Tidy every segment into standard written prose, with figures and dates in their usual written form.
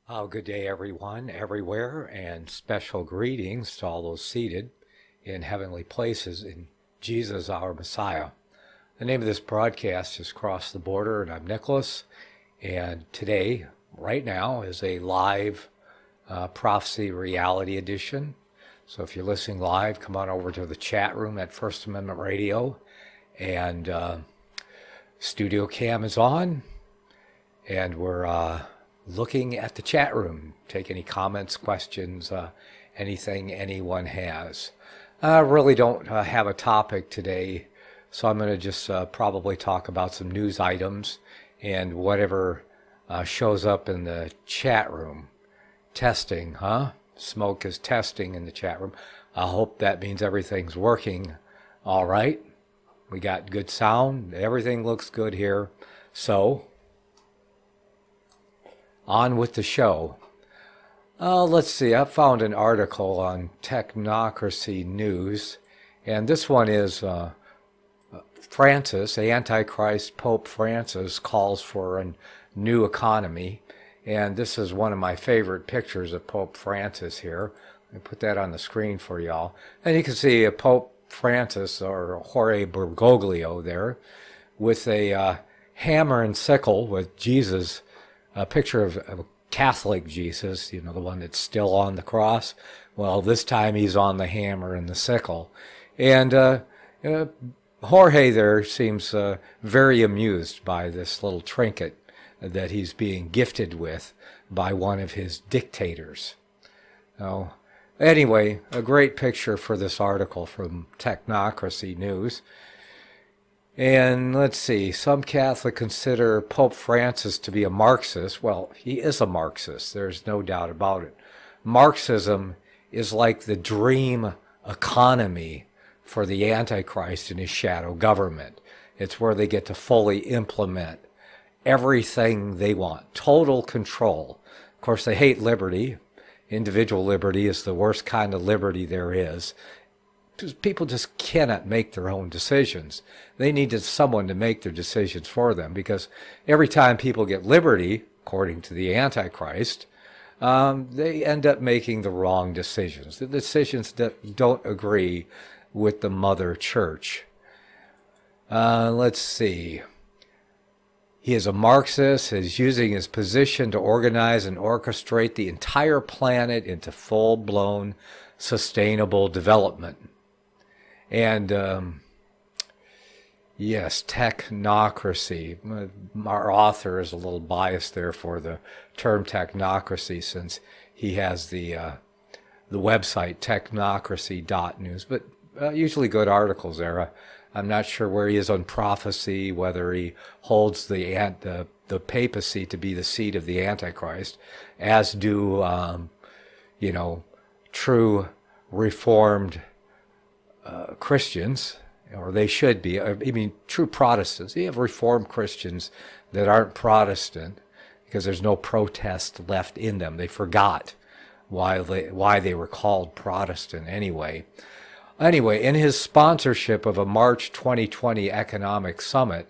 Good day, everyone, everywhere, and special greetings to all those seated in heavenly places in Jesus, our Messiah. The name of this broadcast is Cross the Border, and I'm Nicholas. And today, right now, is a live prophecy reality edition. So if you're listening live, come on over to the chat room at First Amendment Radio. And studio cam is on, and we're looking at the chat room. Take any comments, questions, anything anyone has. I really don't have a topic today, so I'm going to just probably talk about some news items and whatever shows up in the chat room. Testing, huh? Smoke is testing in the chat room. I hope that means everything's working all right. We got good sound. Everything looks good here. So, on with the show. Let's see, I found an article on Technocracy News, and this one is Francis, Antichrist Pope Francis, calls for a new economy. And this is one of my favorite pictures of Pope Francis here. Let me put that on the screen for y'all. And you can see Pope Francis, or Jorge Bergoglio there, with a hammer and sickle with Jesus, a picture of a Catholic Jesus, you know, the one that's still on the cross. Well, this time he's on the hammer and the sickle. And Jorge there seems very amused by this little trinket that he's being gifted with by one of his dictators. Now, anyway, a great picture for this article from Technocracy News. And let's see, some Catholics consider Pope Francis to be a Marxist. Well, he is a Marxist, there's no doubt about it. Marxism is like the dream economy for the Antichrist and his shadow government. It's where they get to fully implement everything they want, total control. Of course, they hate liberty. Individual liberty is the worst kind of liberty there is. People just cannot make their own decisions. They need someone to make their decisions for them, because every time people get liberty, according to the Antichrist, they end up making the wrong decisions, the decisions that don't agree with the Mother Church. Let's see. He is a Marxist, is using his position to organize and orchestrate the entire planet into full-blown sustainable development. And yes, technocracy. Our author is a little biased there for the term technocracy, since he has the website technocracy.news, but usually good articles there. I'm not sure where he is on prophecy, whether he holds the papacy to be the seat of the Antichrist, as do true Reformed Christians, or they should be. I mean, true Protestants. You have Reformed Christians that aren't Protestant because there's no protest left in them. They forgot why they were called Protestant anyway. Anyway, in his sponsorship of a March 2020 economic summit,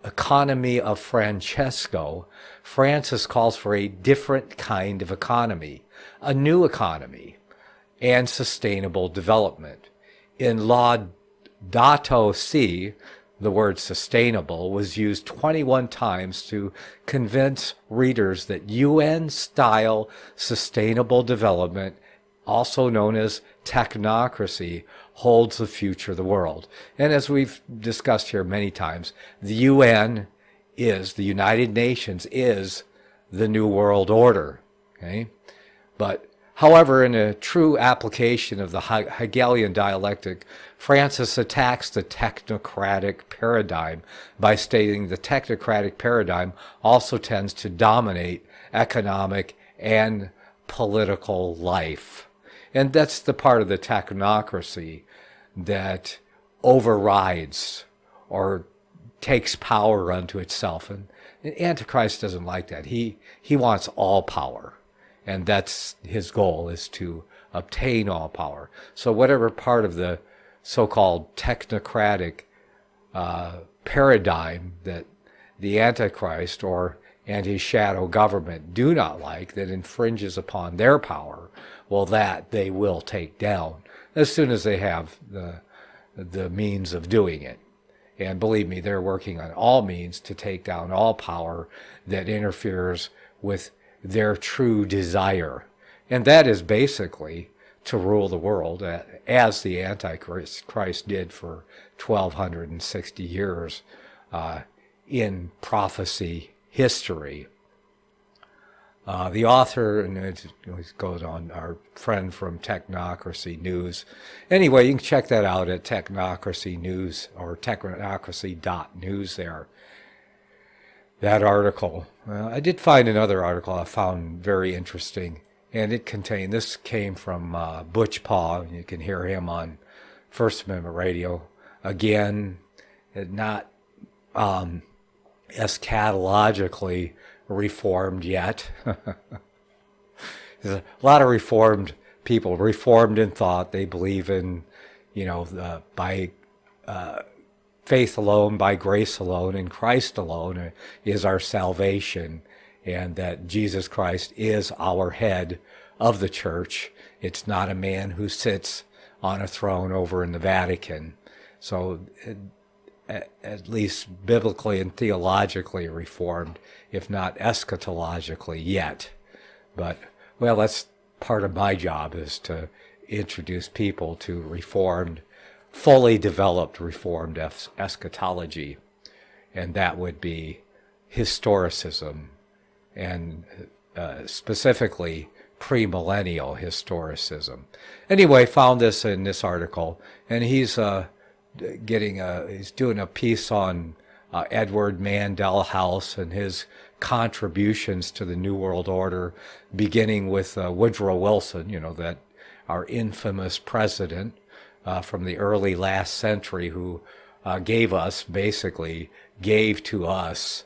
Economy of Francesco, Francis calls for a different kind of economy, a new economy, and sustainable development. In Laudato Si, the word sustainable was used 21 times to convince readers that UN-style sustainable development, also known as technocracy, holds the future of the world. And as we've discussed here many times, the UN the United Nations is the New World Order. Okay? But however, in a true application of the Hegelian dialectic, Francis attacks the technocratic paradigm by stating the technocratic paradigm also tends to dominate economic and political life. And that's the part of the technocracy that overrides or takes power unto itself. And Antichrist doesn't like that. He wants all power. And that's his goal, is to obtain all power. So whatever part of the so-called technocratic paradigm that the Antichrist, or and his shadow government do not like, that infringes upon their power, well, that they will take down as soon as they have the means of doing it. And believe me, they're working on all means to take down all power that interferes with their true desire. And that is basically to rule the world as the Antichrist did for 1,260 years in prophecy history. The author, and it goes on, our friend from Technocracy News. Anyway, you can check that out at Technocracy News or technocracy.news there. That article. I did find another article I found very interesting, and this came from Butch Paw. You can hear him on First Amendment Radio. Again, not eschatologically reformed yet. There's a lot of reformed people, reformed in thought. They believe in, by faith alone, by grace alone, in Christ alone is our salvation, and that Jesus Christ is our head of the church. It's not a man who sits on a throne over in the Vatican. So at least biblically and theologically reformed, if not eschatologically yet. But, well, that's part of my job, is to introduce people to reformed, fully developed reformed eschatology. And that would be historicism, and specifically premillennial historicism. Anyway, found this in this article, and he's doing a piece on Edward Mandell House and his contributions to the New World Order, beginning with Woodrow Wilson, that our infamous president from the early last century, who gave to us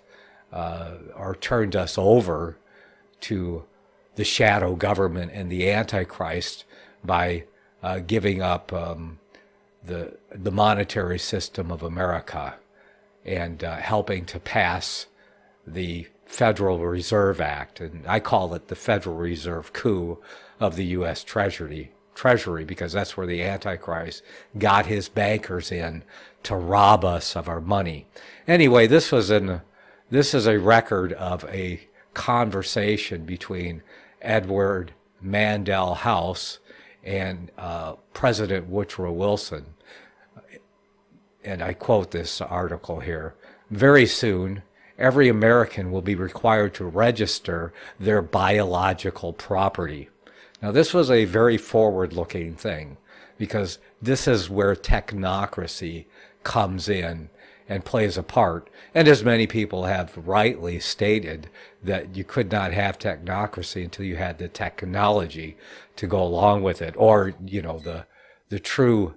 or turned us over to the shadow government and the Antichrist by giving up the monetary system of America and helping to pass the Federal Reserve Act. And I call it the Federal Reserve coup of the U.S. Treasury, because that's where the Antichrist got his bankers in to rob us of our money. Anyway, this is a record of a conversation between Edward Mandell House and President Woodrow Wilson. And I quote this article here: "Very soon, every American will be required to register their biological property." Now, this was a very forward-looking thing, because this is where technocracy comes in and plays a part. And as many people have rightly stated, that you could not have technocracy until you had the technology to go along with it, or, the true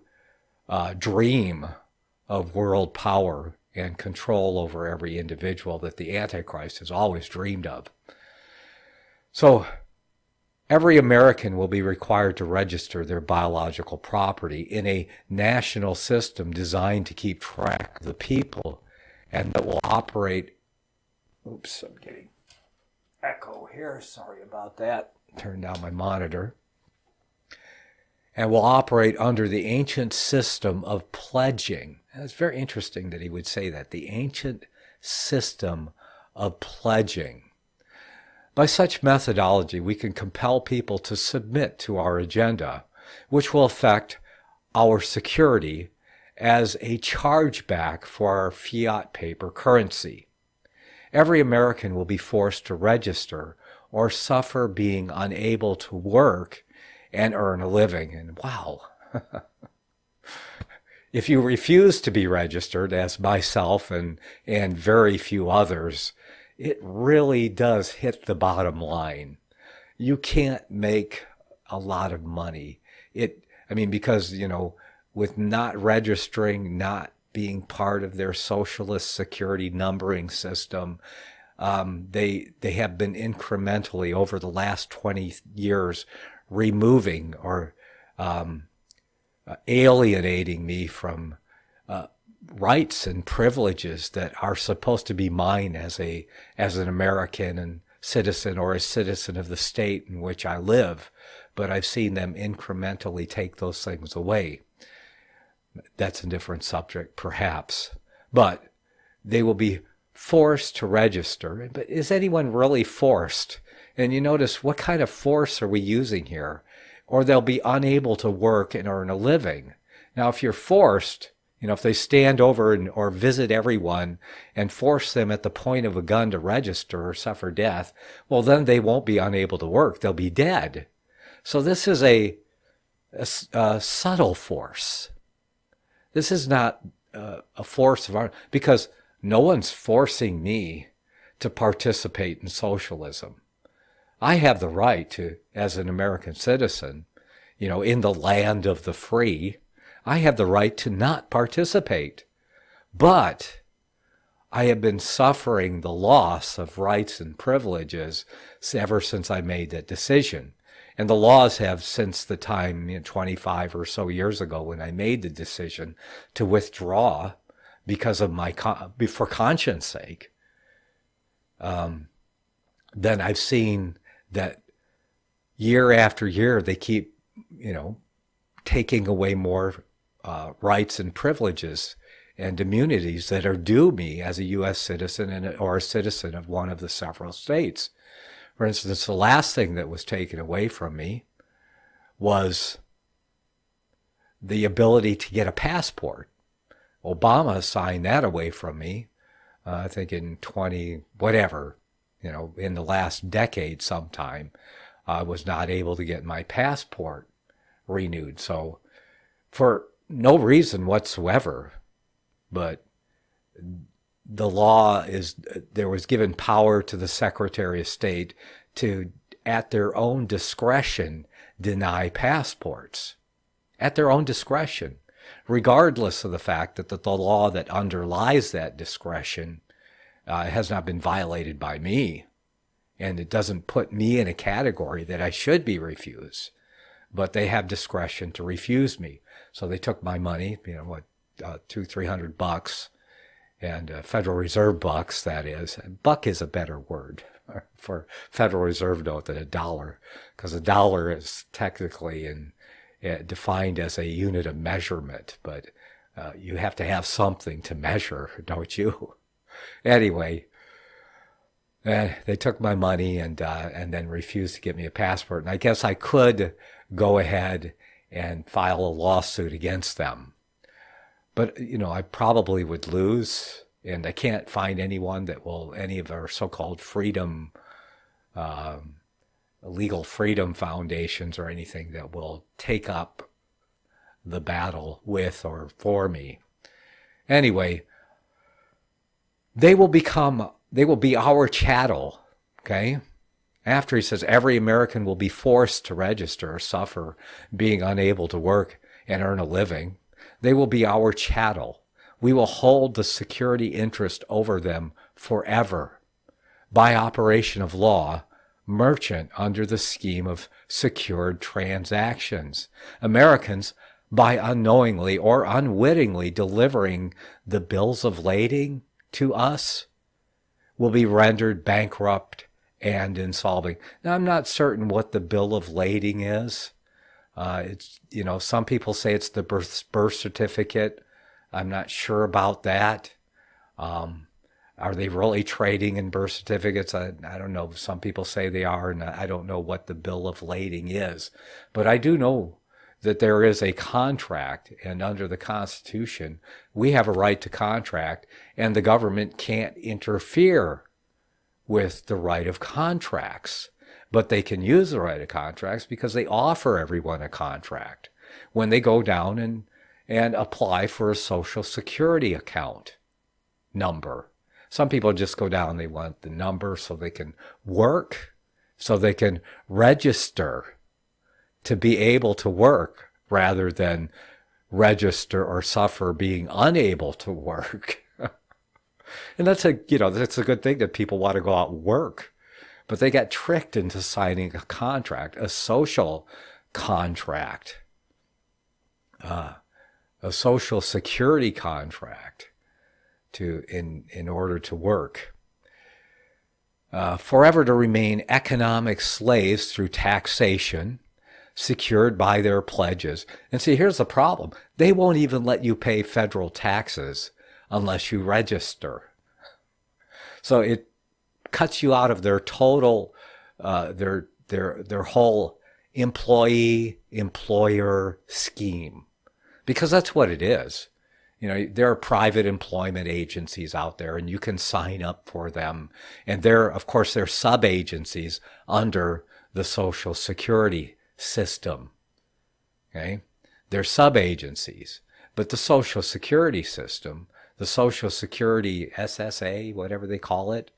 dream of world power and control over every individual that the Antichrist has always dreamed of. So every American will be required to register their biological property in a national system designed to keep track of the people, and that will operate... Oops, I'm getting echo here. Sorry about that. Turn down my monitor. And will operate under the ancient system of pledging. And it's very interesting that he would say that, the ancient system of pledging. By such methodology, we can compel people to submit to our agenda, which will affect our security as a chargeback for our fiat paper currency. Every American will be forced to register or suffer being unable to work and earn a living. And wow, if you refuse to be registered, as myself and very few others, it really does hit the bottom line. You can't make a lot of money. Because, with not registering, not being part of their socialist security numbering system, they have been incrementally over the last 20 years removing or alienating me from rights and privileges that are supposed to be mine as an American and citizen, or a citizen of the state in which I live. But I've seen them incrementally take those things away. That's a different subject, perhaps. But they will be forced to register. But is anyone really forced? And you notice, what kind of force are we using here? Or they'll be unable to work and earn a living. Now, if you're forced, if they stand over or visit everyone and force them at the point of a gun to register or suffer death, well, then they won't be unable to work. They'll be dead. So this is a subtle force. This is not a force of our, because no one's forcing me to participate in socialism. I have the right to, as an American citizen, in the land of the free, I have the right to not participate. But I have been suffering the loss of rights and privileges ever since I made that decision. And the laws have, since the time 25 or so years ago when I made the decision to withdraw because of for conscience sake, then I've seen that year after year they keep, taking away more rights and privileges and immunities that are due me as a U.S. citizen or a citizen of one of the several states. For instance, the last thing that was taken away from me was the ability to get a passport. Obama signed that away from me, I think in in the last decade sometime. I was not able to get my passport renewed. So for no reason whatsoever, but the law is, there was given power to the Secretary of State to, at their own discretion, deny passports. At their own discretion, regardless of the fact that the law that underlies that discretion has not been violated by me. And it doesn't put me in a category that I should be refused. But they have discretion to refuse me. So they took my money, $200-300, and Federal Reserve bucks, that is. Buck is a better word for Federal Reserve note than a dollar, because a dollar is technically defined as a unit of measurement, but you have to have something to measure, don't you? Anyway, they took my money and then refused to give me a passport. And I guess I could go ahead and file a lawsuit against them. But, I probably would lose, and I can't find anyone that will, any of our so-called freedom, legal freedom foundations or anything that will take up the battle with or for me. Anyway, they will be our chattel, okay? After he says every American will be forced to register or suffer being unable to work and earn a living, they will be our chattel. We will hold the security interest over them forever. By operation of law, merchant under the scheme of secured transactions. Americans, by unknowingly or unwittingly delivering the bills of lading to us, will be rendered bankrupt and insolvent. Now, I'm not certain what the bill of lading is. It's, some people say it's the birth certificate. I'm not sure about that. Are they really trading in birth certificates? I don't know. Some people say they are, and I don't know what the bill of lading is. But I do know that there is a contract, and under the Constitution, we have a right to contract, and the government can't interfere with the right of contracts. But they can use the right of contracts because they offer everyone a contract when they go down and apply for a Social Security account number. Some people just go down, they want the number so they can work, so they can register to be able to work rather than register or suffer being unable to work. And that's a good thing that people want to go out and work. But they got tricked into signing a contract, a social contract. a social security contract in order to work. Forever to remain economic slaves through taxation, secured by their pledges. And see, here's the problem. They won't even let you pay federal taxes unless you register. So it cuts you out of their total, their whole employee-employer scheme. Because that's what it is. You know, there are private employment agencies out there, and you can sign up for them. And of course, they're sub-agencies under the Social Security system. Okay? They're sub-agencies. But the Social Security system, the Social Security SSA, whatever they call it,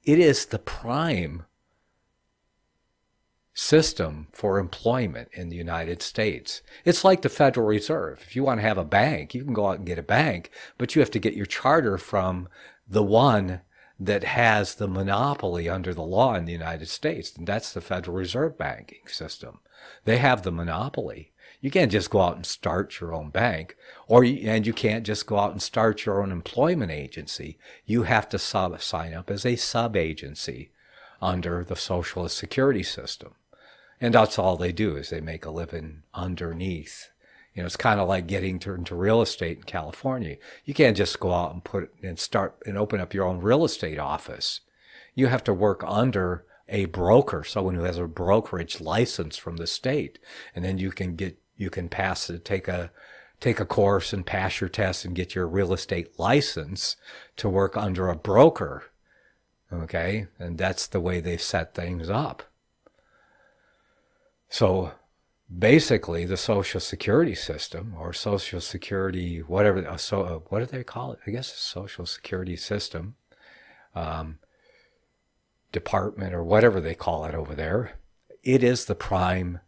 it is the prime system for employment in the United States. It's like the Federal Reserve. If you want to have a bank, you can go out and get a bank, but you have to get your charter from the one that has the monopoly under the law in the United States, and that's the Federal Reserve banking system. They have the monopoly. You can't just go out and start your own bank, and you can't just go out and start your own employment agency. You have to sign up as a sub-agency under the Social Security system. And that's all they do, is they make a living underneath. You know, it's kind of like getting into real estate in California. You can't just go out and start and open up your own real estate office. You have to work under a broker, someone who has a brokerage license from the state, and then you can take a course and pass your test and get your real estate license to work under a broker. Okay, and that's the way they set things up. So basically, the Social Security system, or Social Security, whatever, what do they call it? I guess it's Social Security system, department, or whatever they call it over there, it is the prime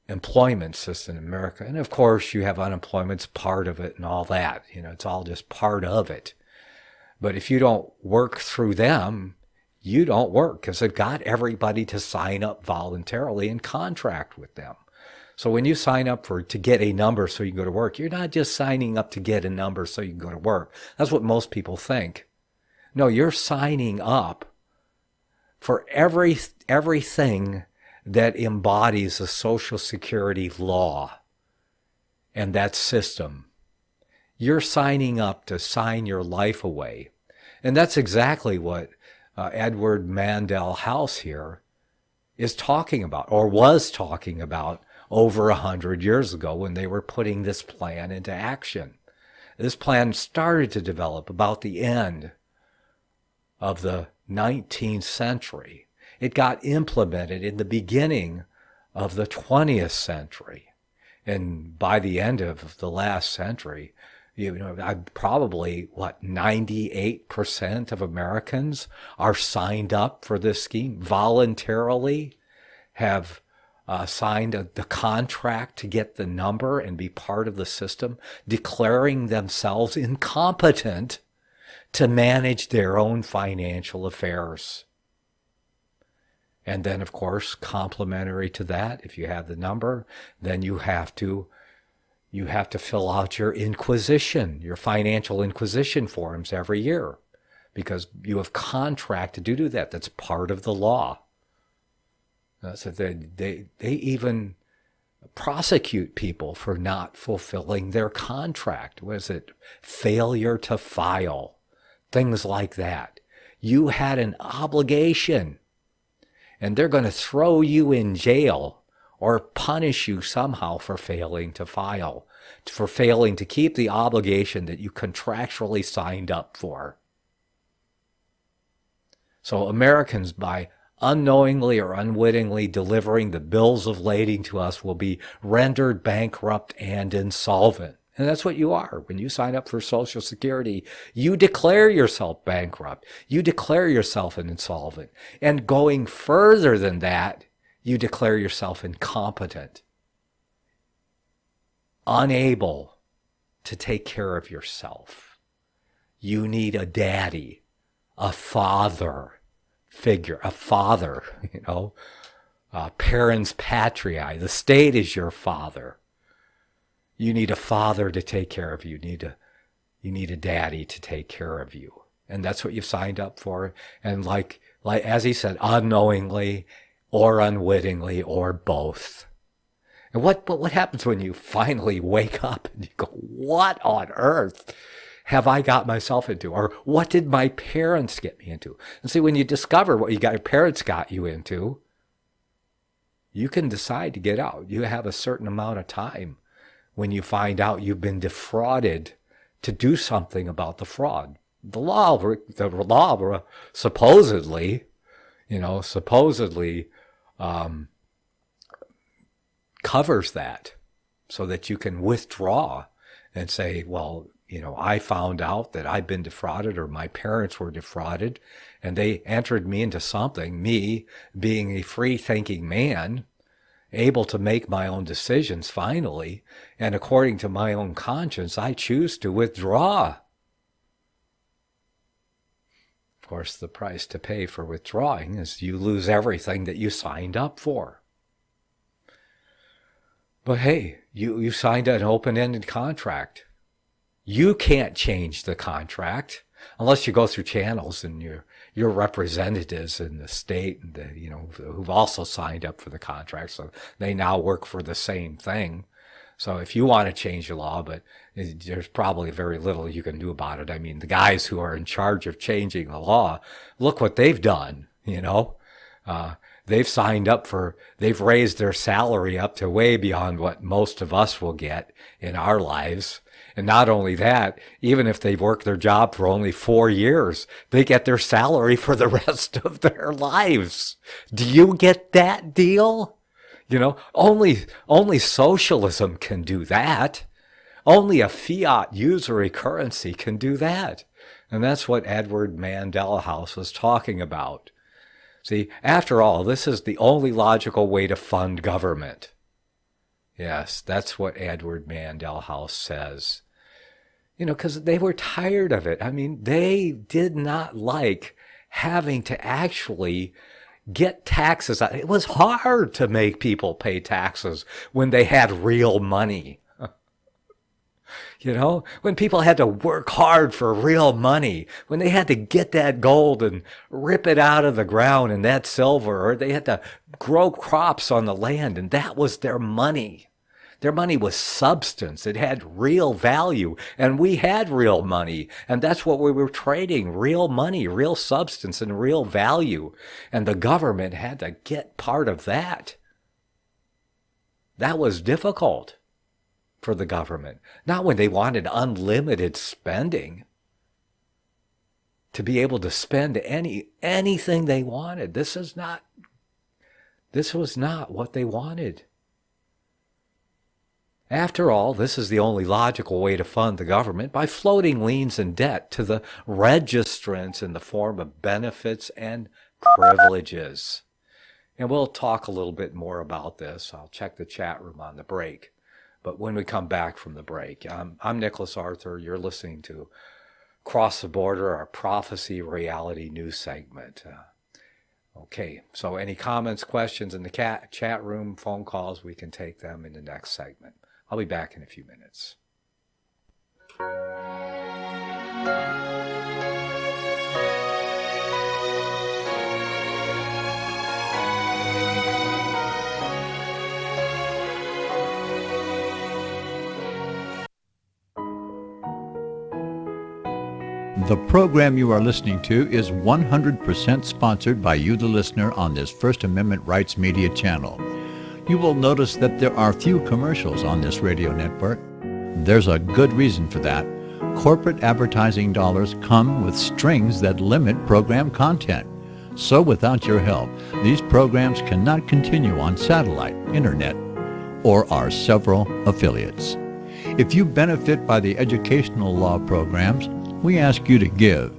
employment system in America. And of course, you have unemployment's part of it and all that. You know, it's all just part of it. But if you don't work through them, you don't work, because they've got everybody to sign up voluntarily and contract with them. So when you sign up to get a number so you can go to work, you're not just signing up to get a number so you can go to work. That's what most people think. No, you're signing up for everything that embodies the Social Security law and that system. You're signing up to sign your life away. And that's exactly what Edward Mandell House here is talking about, or was talking about, over 100 years ago when they were putting this plan into action. This plan started to develop about the end of the 19th century. It got implemented in the beginning of the 20th century. And by the end of the last century, you know, probably, 98% of Americans are signed up for this scheme, voluntarily have signed the contract to get the number and be part of the system, declaring themselves incompetent to manage their own financial affairs. And then, of course, complementary to that, if you have the number, then you have to fill out your your financial inquisition forms every year, because you have contracted to do that. That's part of the law. So they even prosecute people for not fulfilling their contract. What is it? Failure to file. Things like that. You had an obligation, and they're going to throw you in jail or punish you somehow for failing to file, for failing to keep the obligation that you contractually signed up for. So Americans, by unknowingly or unwittingly delivering the bills of lading to us, will be rendered bankrupt and insolvent. And that's what you are. When you sign up for Social Security, you declare yourself bankrupt. You declare yourself an insolvent. And going further than that, you declare yourself incompetent, unable to take care of yourself. You need a daddy, a father figure, parens patriae. The state is your father. You need a father to take care of you. You need a daddy to take care of you. And that's what you've signed up for. And like as he said, unknowingly or unwittingly or both. And what happens when you finally wake up and you go, what on earth have I got myself into? Or what did my parents get me into? And see, when you discover what your parents got you into, you can decide to get out. You have a certain amount of time when you find out you've been defrauded to do something about the fraud. The law supposedly covers that so that you can withdraw and say, well, I found out that I've been defrauded, or my parents were defrauded, and they entered me into something, me being a free-thinking man, able to make my own decisions finally, and according to my own conscience, I choose to withdraw. Of course, the price to pay for withdrawing is you lose everything that you signed up for. But hey, you signed an open-ended contract. You can't change the contract unless you go through channels and your representatives in the state, who've also signed up for the contract, so they now work for the same thing. So if you want to change the law, but there's probably very little you can do about it. I mean, the guys who are in charge of changing the law, look what they've done, They've signed up they've raised their salary up to way beyond what most of us will get in our lives. And not only that, even if they've worked their job for only 4 years, they get their salary for the rest of their lives. Do you get that deal? Only socialism can do that. Only a fiat usury currency can do that. And that's what Edward Mandela House was talking about. See, after all, this is the only logical way to fund government. Yes, that's what Edward Mandela House says. Because they were tired of it. I mean, they did not like having to actually get taxes. It was hard to make people pay taxes when they had real money. When people had to work hard for real money, when they had to get that gold and rip it out of the ground and that silver, or they had to grow crops on the land, and that was their money. Their money was substance. It had real value, and we had real money, and that's what we were trading, real money, real substance, and real value. And the government had to get part of that. That was difficult for the government. Not when they wanted unlimited spending, to be able to spend anything they wanted. This was not what they wanted. After all, this is the only logical way to fund the government, by floating liens and debt to the registrants in the form of benefits and privileges. And we'll talk a little bit more about this. I'll check the chat room on the break. But when we come back from the break, I'm Nicholas Arthur. You're listening to Cross the Border, our Prophecy Reality News segment. Okay, so any comments, questions in the chat room, phone calls, we can take them in the next segment. I'll be back in a few minutes. The program you are listening to is 100% sponsored by you, the listener, on this First Amendment Rights Media channel. You will notice that there are few commercials on this radio network. There's a good reason for that. Corporate advertising dollars come with strings that limit program content. So without your help, these programs cannot continue on satellite, internet, or our several affiliates. If you benefit by the educational law programs, we ask you to give.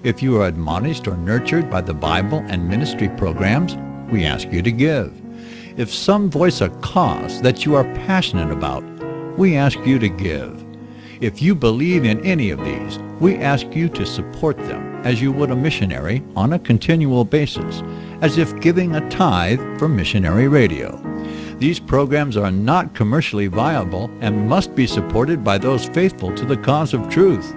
If you are admonished or nurtured by the Bible and ministry programs, we ask you to give. If some voice a cause that you are passionate about, we ask you to give. If you believe in any of these, we ask you to support them as you would a missionary on a continual basis, as if giving a tithe for missionary radio. These programs are not commercially viable and must be supported by those faithful to the cause of truth.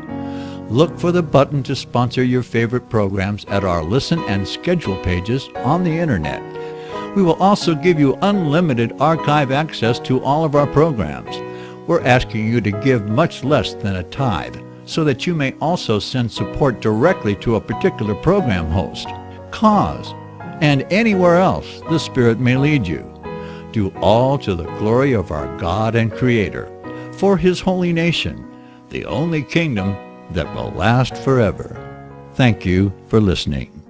Look for the button to sponsor your favorite programs at our listen and schedule pages on the Internet. We will also give you unlimited archive access to all of our programs. We're asking you to give much less than a tithe so that you may also send support directly to a particular program host, cause, and anywhere else the Spirit may lead you. Do all to the glory of our God and Creator, for His holy nation, the only kingdom that will last forever. Thank you for listening.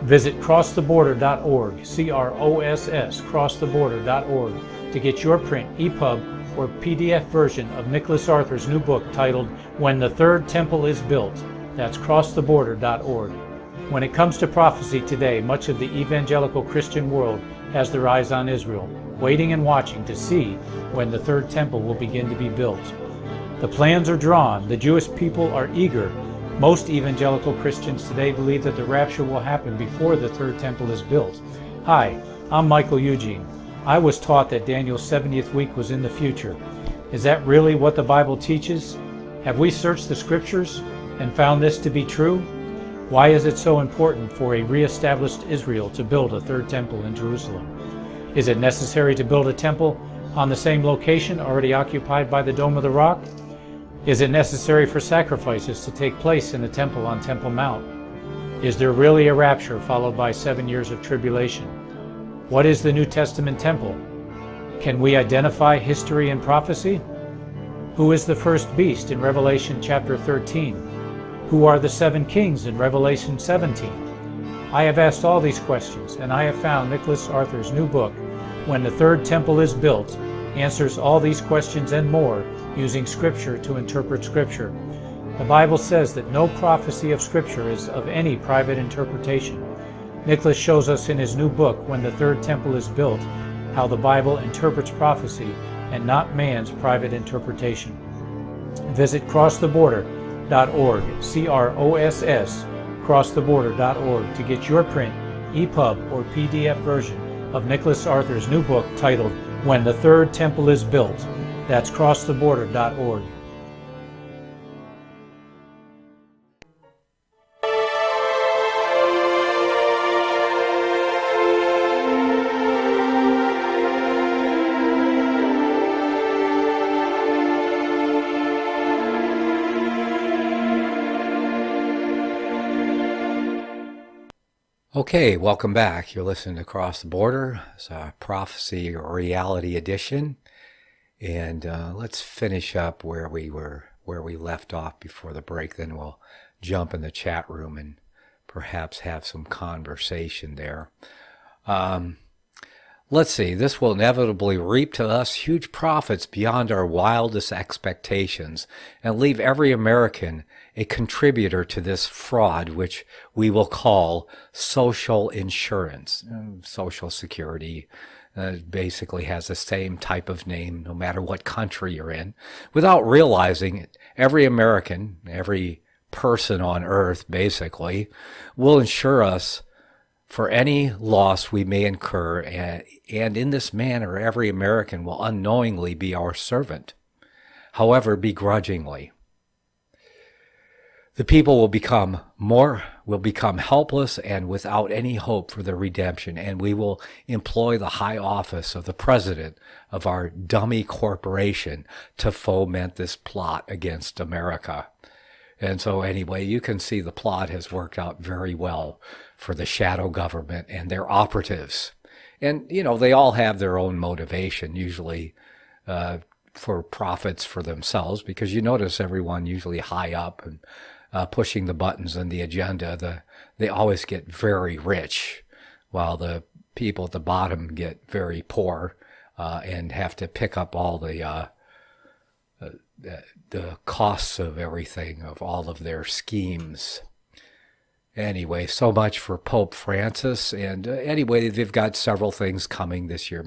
Visit crosstheborder.org, CROSS, crosstheborder.org, to get your print, EPUB, or PDF version of Nicholas Arthur's new book titled When the Third Temple is Built. That's crosstheborder.org. When it comes to prophecy today, much of the evangelical Christian world has their eyes on Israel, waiting and watching to see when the third temple will begin to be built. The plans are drawn, the Jewish people are eager. Most evangelical Christians today believe that the rapture will happen before the third temple is built. Hi, I'm Michael Eugene. I was taught that Daniel's 70th week was in the future. Is that really what the Bible teaches? Have we searched the scriptures and found this to be true? Why is it so important for a re-established Israel to build a third temple in Jerusalem? Is it necessary to build a temple on the same location already occupied by the Dome of the Rock? Is it necessary for sacrifices to take place in the temple on Temple Mount? Is there really a rapture followed by 7 years of tribulation? What is the New Testament temple? Can we identify history and prophecy? Who is the first beast in Revelation chapter 13? Who are the 7 kings in Revelation 17? I have asked all these questions, and I have found Nicholas Arthur's new book, When the Third Temple is Built, answers all these questions and more using Scripture to interpret Scripture. The Bible says that no prophecy of Scripture is of any private interpretation. Nicholas shows us in his new book, When the Third Temple is Built, how the Bible interprets prophecy and not man's private interpretation. Visit crosstheborder.org, CROSS, crosstheborder.org, to get your print, EPUB, or PDF version of Nicholas Arthur's new book titled When the Third Temple is Built. That's crosstheborder.org. Okay, welcome back. You're listening to Cross the Border. It's a Prophecy Reality Edition. And let's finish up where we left off before the break. Then we'll jump in the chat room and perhaps have some conversation there. Let's see. This will inevitably reap to us huge profits beyond our wildest expectations and leave every American a contributor to this fraud, which we will call social insurance. Social Security basically has the same type of name no matter what country you're in. Without realizing it, every American, every person on earth basically, will insure us for any loss we may incur, and in this manner every American will unknowingly be our servant, however begrudgingly. The people will become helpless and without any hope for their redemption, and we will employ the high office of the president of our dummy corporation to foment this plot against America. And so anyway, you can see the plot has worked out very well for the shadow government and their operatives. And, you know, they all have their own motivation, usually for profits for themselves, because you notice everyone usually high up and pushing the buttons and the agenda, they always get very rich, while the people at the bottom get very poor and have to pick up all the costs of everything, of all of their schemes. Anyway, so much for Pope Francis. And anyway, they've got several things coming this year.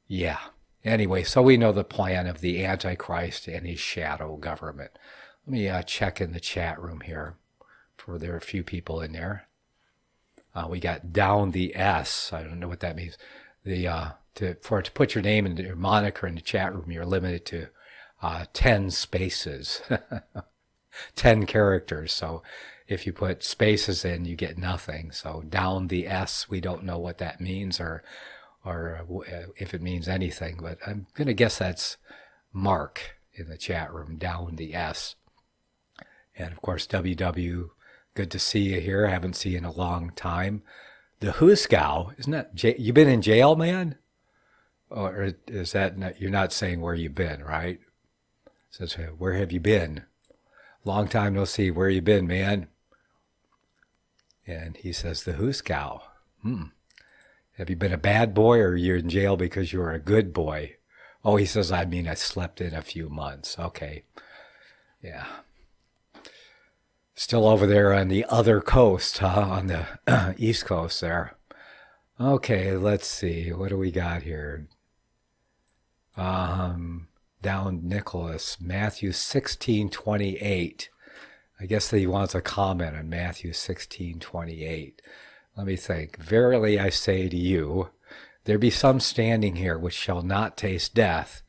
Yeah. Anyway, so we know the plan of the Antichrist and his shadow government. Let me check in the chat room here, for there are a few people in there. We got down the S. I don't know what that means. To put your name and your moniker in the chat room, you're limited to 10 spaces, 10 characters. So if you put spaces in, you get nothing. So down the S, we don't know what that means or if it means anything, but I'm going to guess that's Mark in the chat room, down the S. And of course, WW, good to see you here. I haven't seen you in a long time. The Huskow, isn't that, you been in jail, man? Or is that, not, you're not saying where you've been, right? It says, where have you been? Long time no see, where you been, man? And he says, the Huskow. Have you been a bad boy, or you're in jail because you were a good boy? Oh, he says, I mean, I slept in a few months. Okay. Yeah. Still over there on the other coast, huh? On the East Coast there. Okay, let's see. What do we got here? Down Nicholas, Matthew 16:28. I guess that he wants a comment on Matthew 16:28. Let me think. Verily I say to you, there be some standing here which shall not taste death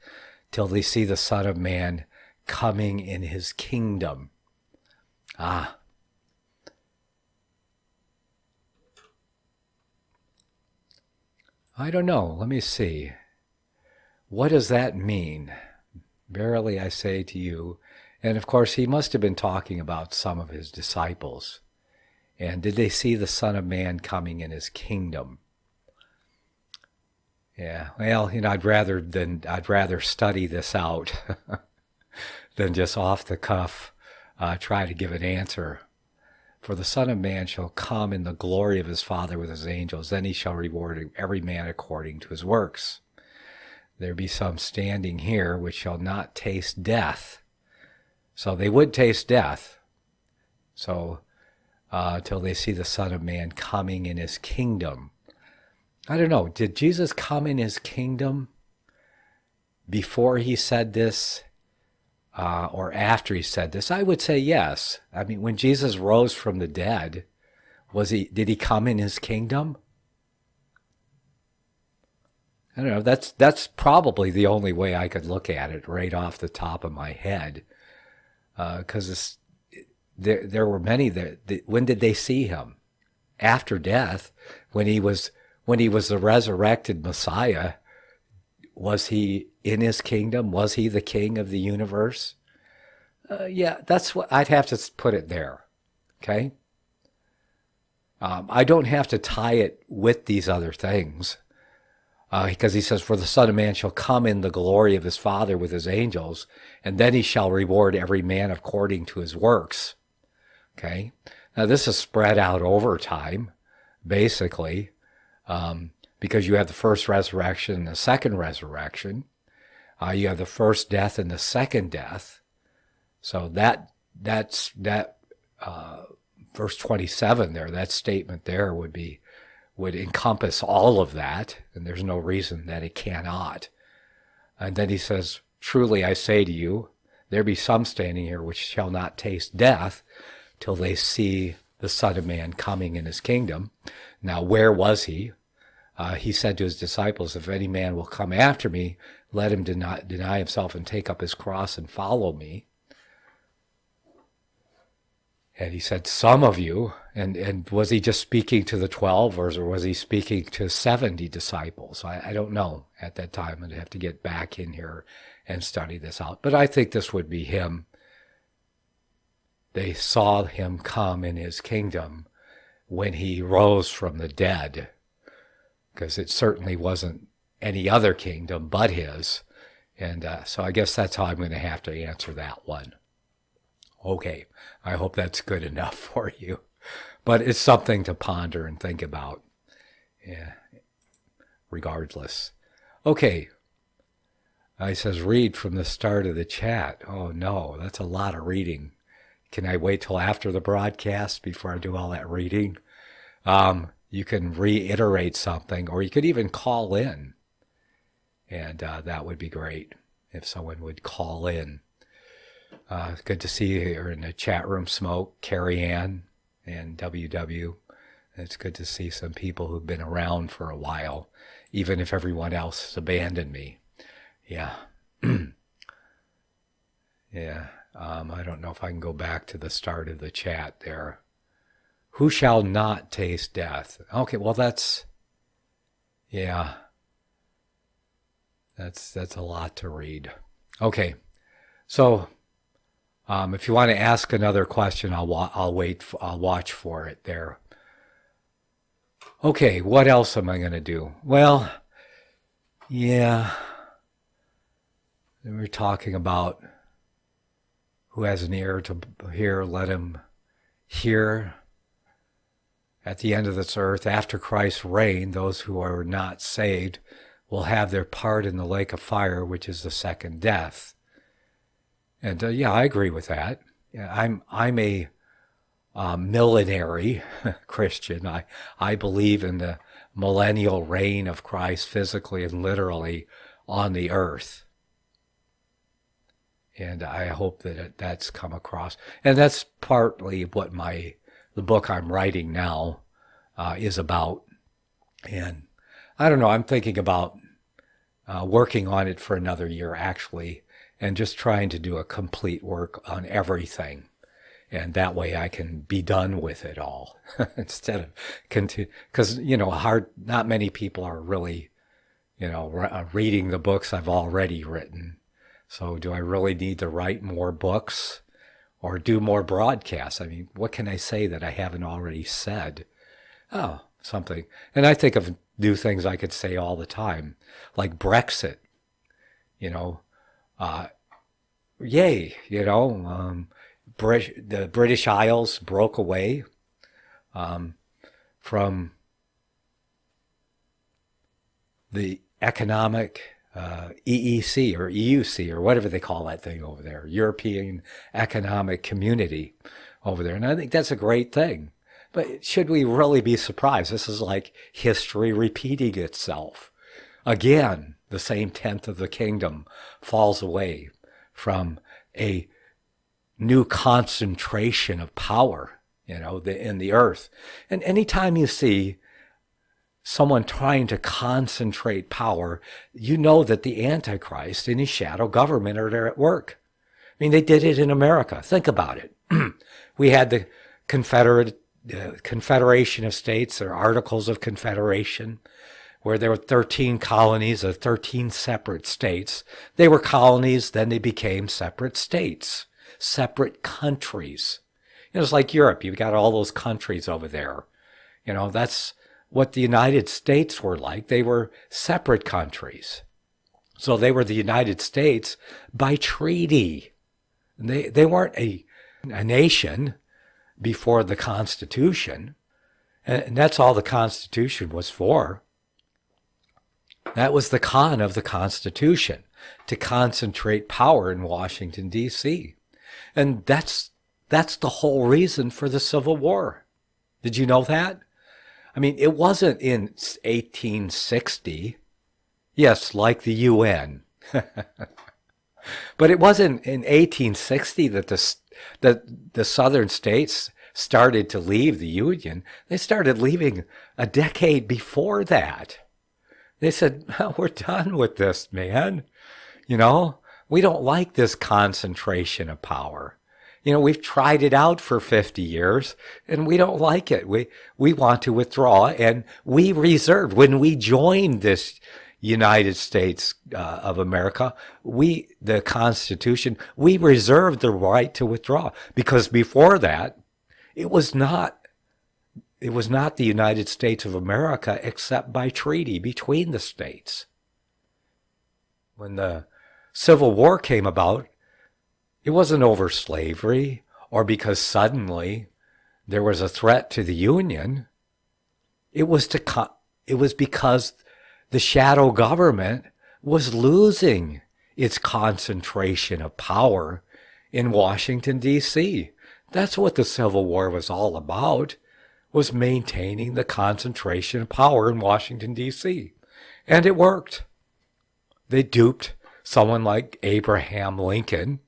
till they see the Son of Man coming in his kingdom. Ah. I don't know. Let me see. What does that mean? Verily I say to you. And of course, he must have been talking about some of his disciples. And did they see the Son of Man coming in his kingdom? Yeah, well, I'd rather study this out than just off the cuff try to give an answer. For the Son of Man shall come in the glory of his Father with his angels, then he shall reward every man according to his works. There be some standing here which shall not taste death. So they would taste death. So till they see the Son of Man coming in his kingdom. I don't know, did Jesus come in his kingdom before he said this or after he said this? I would say yes. I mean, when Jesus rose from the dead, did he come in his kingdom? I don't know, that's probably the only way I could look at it right off the top of my head. Because there were many that, when did they see him? After death, when he was the resurrected Messiah. Was he in his kingdom? Was he the king of the universe? Yeah, that's what I'd have to put it there. Okay. I don't have to tie it with these other things. Because he says, for the Son of Man shall come in the glory of his Father with his angels, and then he shall reward every man according to his works. Okay. Now this is spread out over time, basically, because you have the first resurrection and the second resurrection. You have the first death and the second death. So that's verse 27 there, that statement there would encompass all of that, and there's no reason that it cannot. And then he says, truly I say to you, there be some standing here which shall not taste death till they see the Son of Man coming in his kingdom. Now, where was he? He said to his disciples, if any man will come after me, let him deny himself and take up his cross and follow me. And he said, some of you, and was he just speaking to the 12, or was he speaking to 70 disciples? I don't know at that time. I'd have to get back in here and study this out. But I think this would be him. They saw him come in his kingdom when he rose from the dead, because it certainly wasn't any other kingdom but his. And so I guess that's how I'm going to have to answer that one. Okay, I hope that's good enough for you. But it's something to ponder and think about, yeah, regardless. Okay, he says, read from the start of the chat. Oh no, that's a lot of reading. Can I wait till after the broadcast before I do all that reading? You can reiterate something, or you could even call in. And that would be great if someone would call in. Good to see you here in the chat room, Smoke, Carrie Ann, and WW. It's good to see some people who've been around for a while, even if everyone else has abandoned me. Yeah. Yeah. I don't know if I can go back to the start of the chat there. Who shall not taste death? Okay, well yeah. That's a lot to read. Okay. So, if you want to ask another question, I'll watch for it there. Okay, what else am I going to do? Well, yeah, we're talking about who has an ear to hear, let him hear. At the end of this earth, after Christ's reign, those who are not saved will have their part in the lake of fire, which is the second death. And yeah, I agree with that. Yeah, I'm a millenary Christian. I believe in the millennial reign of Christ physically and literally on the earth. And I hope that that's come across. And that's partly what the book I'm writing now is about. And I don't know, I'm thinking about working on it for another year, actually, and just trying to do a complete work on everything. And that way I can be done with it all instead of continue. Because, not many people are really, reading the books I've already written. So do I really need to write more books or do more broadcasts? I mean, what can I say that I haven't already said? Oh, something. And I think of new things I could say all the time, like Brexit. Yay, the British Isles broke away from the economic EEC or EUC or whatever they call that thing over there, European Economic Community over there. And I think that's a great thing. But should we really be surprised? This is like history repeating itself. Again, the same tenth of the kingdom falls away from a new concentration of power, in the earth. And anytime you see someone trying to concentrate power, you know that the Antichrist and his shadow government are there at work. I mean, they did it in America. Think about it. We had the Confederation of States, or Articles of Confederation, where there were 13 colonies of 13 separate states. They were colonies, then they became separate states, separate countries. It's like Europe. You've got all those countries over there. That's what the United States were like. They were separate countries. So they were the United States by treaty. They weren't a nation before the Constitution. And that's all the Constitution was for. That was the con of the Constitution, to concentrate power in Washington, D.C. And that's the whole reason for the Civil War. Did you know that? I mean, it wasn't in 1860. Yes, like the UN. But it wasn't in 1860 that the southern states started to leave the Union. They started leaving a decade before that. They said, we're done with this, man. We don't like this concentration of power. We've tried it out for 50 years, and we don't like it. We want to withdraw, and we reserved, when we joined this United States of America, the Constitution, we reserved the right to withdraw. Because before that, it was not the United States of America except by treaty between the states. When the Civil War came about, it wasn't over slavery or because suddenly there was a threat to the Union. It was because the shadow government was losing its concentration of power in Washington, D.C. That's what the Civil War was all about, was maintaining the concentration of power in Washington, D.C. And it worked. They duped someone like Abraham Lincoln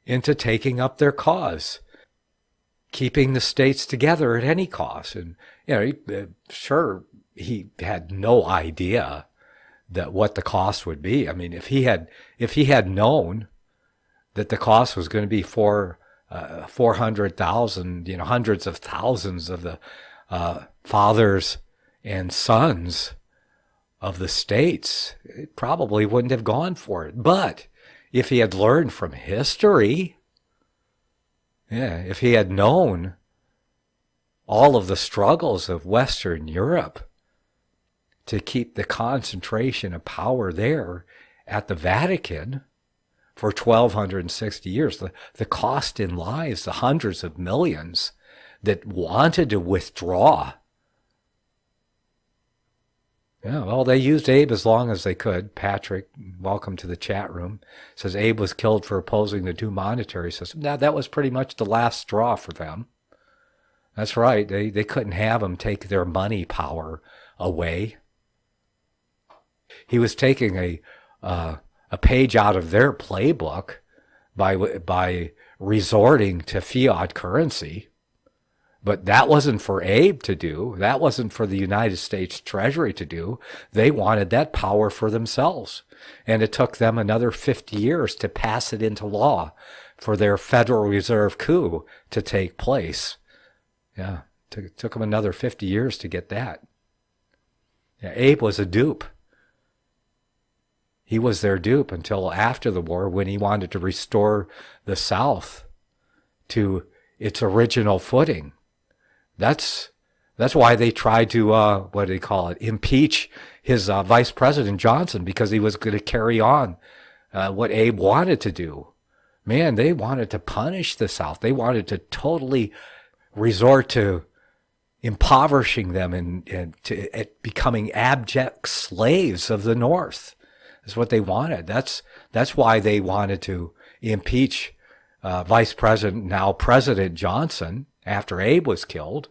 into taking up their cause, keeping the states together at any cost. And, sure, he had no idea that what the cost would be. I mean, if he had known that the cost was going to be 400,000, hundreds of thousands of the fathers and sons of the states, it probably wouldn't have gone for it. But if he had learned from history, if he had known all of the struggles of Western Europe to keep the concentration of power there at the Vatican for 1,260 years, the cost in lives, the hundreds of millions that wanted to withdraw. Yeah, well, they used Abe as long as they could. Patrick, welcome to the chat room, says Abe was killed for opposing the new monetary system. Now, that was pretty much the last straw for them. That's right. They couldn't have him take their money power away. He was taking a page out of their playbook by resorting to fiat currency. But that wasn't for Abe to do. That wasn't for the United States Treasury to do. They wanted that power for themselves. And it took them another 50 years to pass it into law for their Federal Reserve coup to take place. Yeah, it took them another 50 years to get that. Yeah, Abe was a dupe. He was their dupe until after the war, when he wanted to restore the South to its original footing. That's why they tried to, impeach his Vice President Johnson, because he was going to carry on what Abe wanted to do. Man, they wanted to punish the South. They wanted to totally resort to impoverishing them and to becoming abject slaves of the North. That's what they wanted. That's why they wanted to impeach Vice President, now President Johnson, after Abe was killed.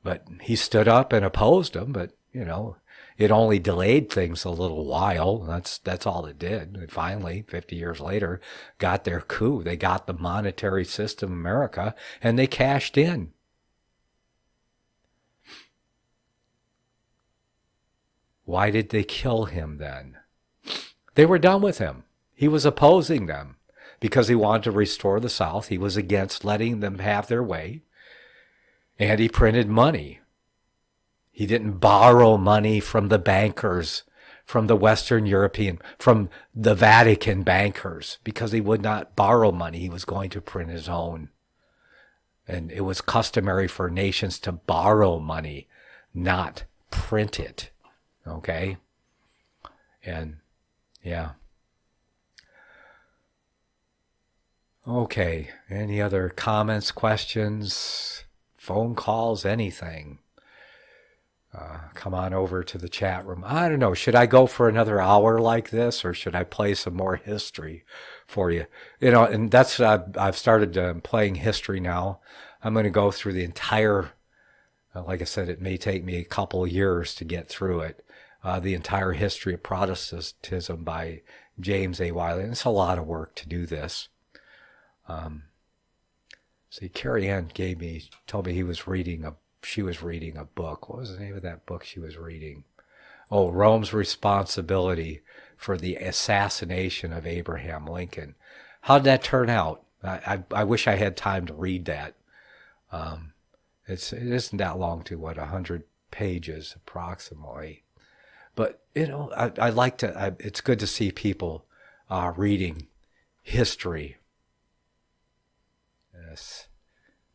But he stood up and opposed him, but, it only delayed things a little while. That's all it did. They finally, 50 years later, got their coup. They got the monetary system of America, and they cashed in. Why did they kill him then? They were done with him. He was opposing them because he wanted to restore the South. He was against letting them have their way. And he printed money. He didn't borrow money from the bankers, from the Western European, from the Vatican bankers, because he would not borrow money. He was going to print his own. And it was customary for nations to borrow money, not print it. Okay? And, yeah. Okay, any other comments, questions, phone calls, anything? Come on over to the chat room. I don't know, should I go for another hour like this, or should I play some more history for you? And that's, I've started playing history now. I'm going to go through the entire, like I said, it may take me a couple of years to get through it, the entire history of Protestantism by James A. Wiley. And it's a lot of work to do this. See, Carrie Ann told me she was reading a book. What was the name of that book she was reading? Oh, Rome's Responsibility for the Assassination of Abraham Lincoln. How did that turn out? I wish I had time to read that. It isn't that long, 100 pages approximately. But, I like to, it's good to see people reading history. Yes.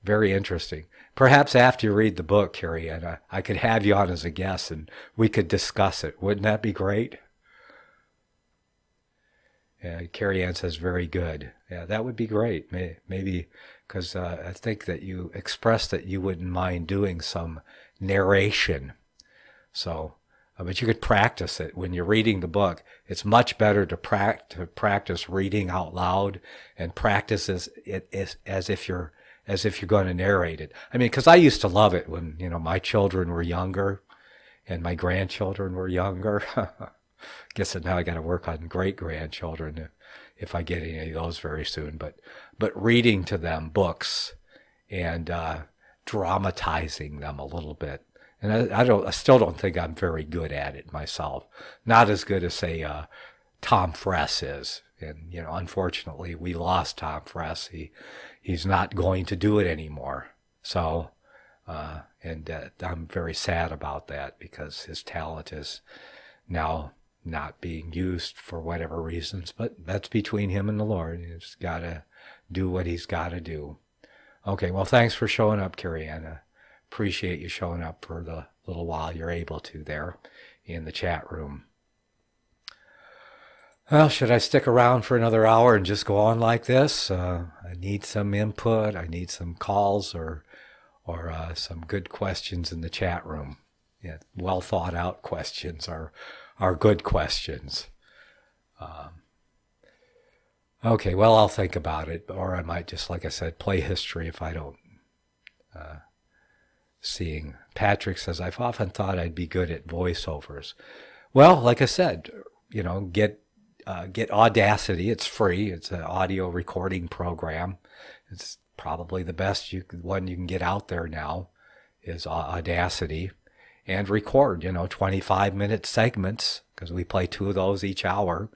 Very interesting. Perhaps after you read the book, Carrie Ann, I could have you on as a guest and we could discuss it. Wouldn't that be great? Yeah, Carrie Ann says, very good. Yeah, that would be great. Maybe because I think that you expressed that you wouldn't mind doing some narration. So, but you could practice it. When you're reading the book, it's much better to practice reading out loud and practice as if you're going to narrate it. I mean, because I used to love it when, my children were younger and my grandchildren were younger. Guess that now I got to work on great-grandchildren if I get any of those very soon. But reading to them books and dramatizing them a little bit. And I still don't think I'm very good at it myself. Not as good as, say, Tom Fress is. And, unfortunately, we lost Tom Fress. He's not going to do it anymore. So, I'm very sad about that because his talent is now not being used for whatever reasons. But that's between him and the Lord. He's got to do what he's got to do. Okay, well, thanks for showing up, Carrie Ann. Appreciate you showing up for the little while you're able to there in the chat room. Well, should I stick around for another hour and just go on like this? I need some input. I need some calls or some good questions in the chat room. Yeah, well thought out questions are good questions. Okay, well, I'll think about it, or I might just, like I said, play history if I don't. Seeing Patrick says, I've often thought I'd be good at voiceovers. Well, like I said, get Audacity. It's free. It's an audio recording program. It's probably the best one you can get out there now is Audacity, and record 25-minute segments, because we play 2 of those each hour.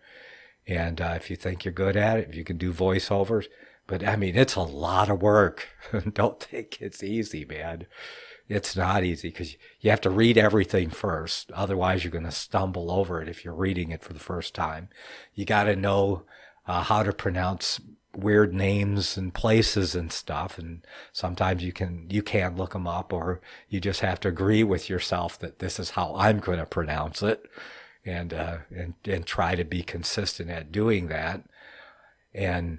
And if you think you're good at it, if you can do voiceovers, but I mean, it's a lot of work. Don't think it's easy, man. It's not easy because you have to read everything first. Otherwise, you're going to stumble over it if you're reading it for the first time. You got to know how to pronounce weird names and places and stuff. And sometimes you can look them up, or you just have to agree with yourself that this is how I'm going to pronounce it, and try to be consistent at doing that. And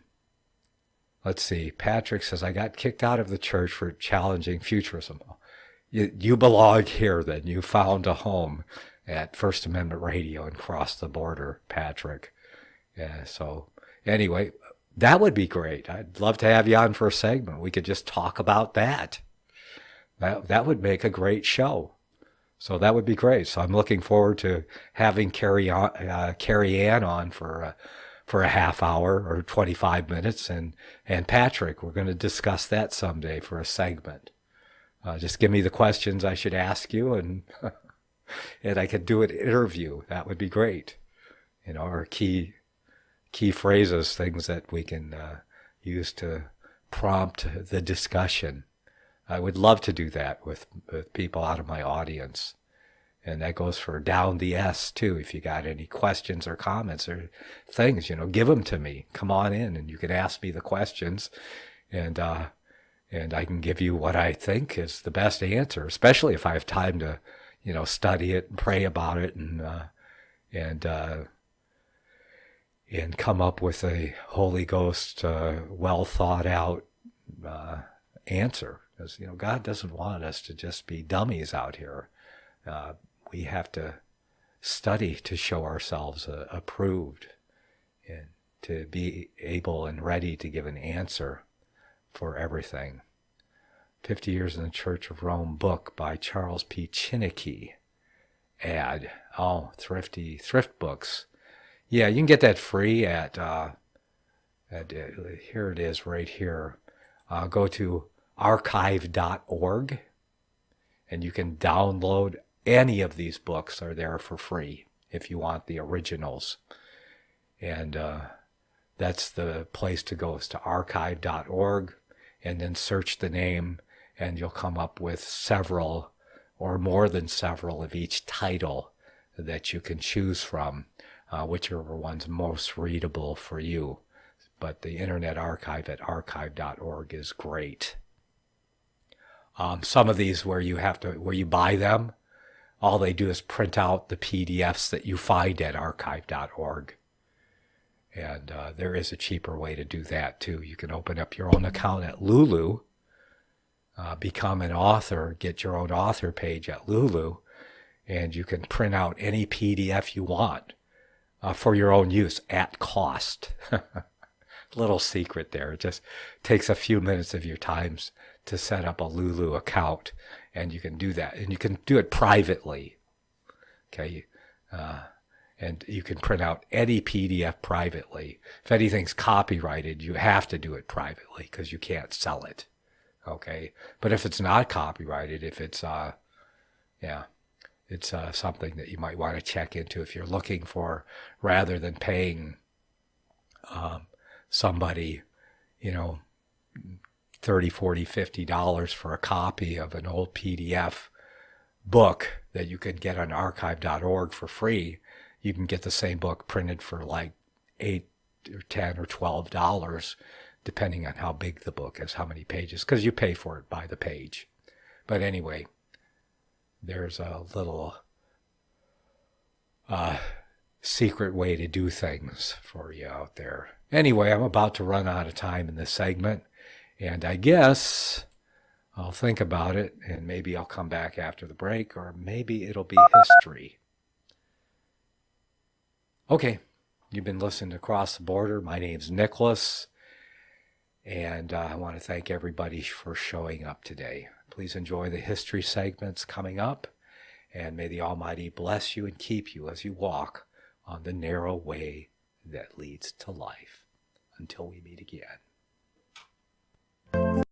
let's see, Patrick says, I got kicked out of the church for challenging futurism. You belong here then. You found a home at First Amendment Radio and crossed the border, Patrick. Yeah, so anyway, that would be great. I'd love to have you on for a segment. We could just talk about that. That would make a great show. So that would be great. So I'm looking forward to having Carrie Ann on for a half hour or 25 minutes. And Patrick, we're going to discuss that someday for a segment. Just give me the questions I should ask you, and and I could do an interview. That would be great. Or key phrases, things that we can use to prompt the discussion. I would love to do that with people out of my audience. And that goes for Down the S, too. If you got any questions or comments or things, give them to me. Come on in, and you can ask me the questions, and I can give you what I think is the best answer, especially if I have time to, study it and pray about it and come up with a Holy Ghost, well thought out answer. Because, God doesn't want us to just be dummies out here. We have to study to show ourselves approved and to be able and ready to give an answer for everything. 50 Years in the Church of Rome book by Charles P. Chinnicky. Ad. Oh, thrift books. Yeah, you can get that free at here it is right here. Go to archive.org, and you can download any of these books. Are there for free if you want the originals. And that's the place to go, is to archive.org, and then search the name, and you'll come up with several or more than several of each title that you can choose from, whichever one's most readable for you. But the Internet Archive at archive.org is great. Some of these where you buy them, all they do is print out the PDFs that you find at archive.org. And there is a cheaper way to do that too. You can open up your own account at Lulu, become an author, get your own author page at Lulu, and you can print out any PDF you want for your own use at cost. Little secret there. It just takes a few minutes of your time to set up a Lulu account, and you can do that. And you can do it privately. Okay. And you can print out any PDF privately. If anything's copyrighted, you have to do it privately because you can't sell it. Okay? But if it's not copyrighted, if it's, it's something that you might want to check into if you're looking for, rather than paying somebody, $30, $40, $50 for a copy of an old PDF book that you can get on archive.org for free. You can get the same book printed for like $8 or $10 or $12, depending on how big the book is, how many pages, because you pay for it by the page. But anyway, there's a little secret way to do things for you out there. Anyway, I'm about to run out of time in this segment, and I guess I'll think about it, and maybe I'll come back after the break, or maybe it'll be history. Okay, you've been listening to Across the Border. My name's Nicholas, and I want to thank everybody for showing up today. Please enjoy the history segments coming up, and may the Almighty bless you and keep you as you walk on the narrow way that leads to life. Until we meet again.